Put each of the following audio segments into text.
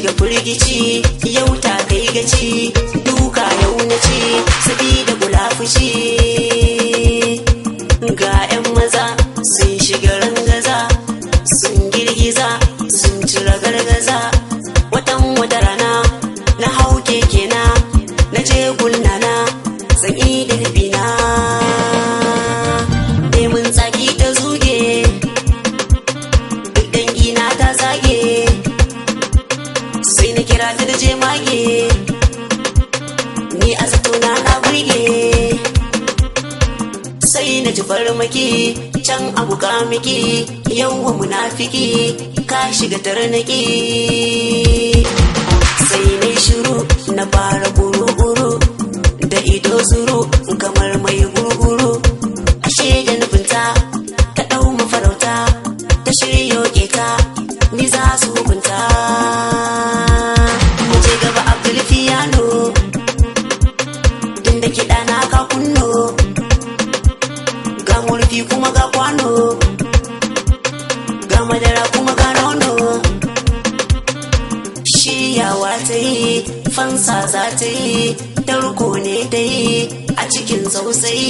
shiga firgici yau ta kai gaci duka yau na ce sabida gulafushi ga 'yan maza sun shiga rangaza sun girgiza sun cire gargaza watan wata rana na hau keke na je gulnana zan yi dalbina neman tsaki ta zuge duk dangina ta zage sai na kira ta da jemage ni a zatona na burge sai na ji farmaki can abu kamiki yawwa munafiki ka shiga tarnaki sai na shiru na fara guru-guru da ido zuru kamar mai gurguru ashe da nufinta ta ɗau mafarauta ta shiryo keta ni za su hukunta mu je gaba Abdul Fiyano tun da kiɗa na ka kunno ga murfi kuma ga kwano ga madara kuma ga nono shiryawa ta yi fansa za ta yi tarko ne ta yi a cikin sosai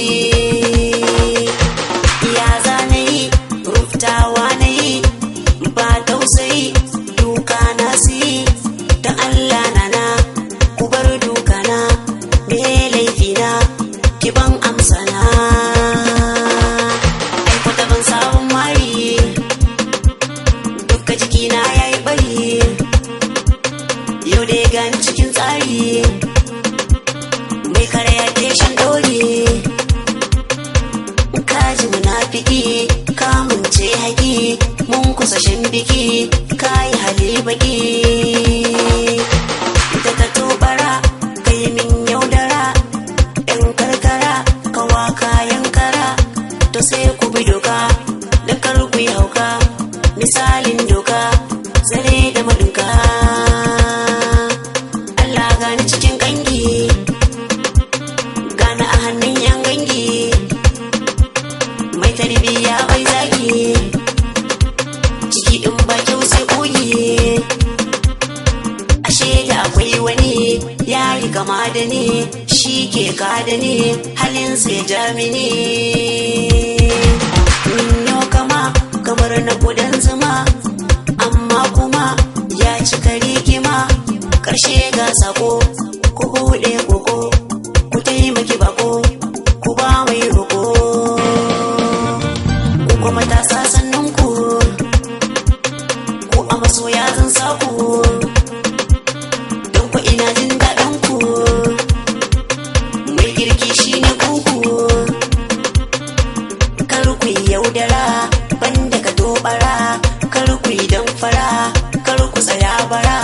ya zana yi ruftawa na yi ba tausayi duka na si da Allah nana ku bar duka na me laifina ki ban amsa na aikwata ban sabon mari duka jikina ya yi bari yau da ya gani cikin tsari mai kare ya ke shan dori kaji munafiki kamun ce haƙi mun kusa shan biki kayi hali baki ita ka tobara kai min yaudara yan karkara kawa kayan kara to sai ku bi doka don kar ku yi hauka misalin doka zare da madunka Allah gani cikin kangi gana a hannun yan gangi mai tarbiya bai zagi ciki in ba kyau sai koyi ashe da akwai wani yayi kama da ni shi ke ka da ni halin sai jamini min yau kama kamar na kudan zuma amma kuma ya cika rigima karshe ga sako ku buɗe koko ku taimaki bako ku ba mai roko ku kuma matasa sannan ku a masoya zan saku don ku ina jin daɗin ku mai girki shine kuku kar ku yi yaudara banda ka tobara kar ku yi damfara kar ku tsaya bara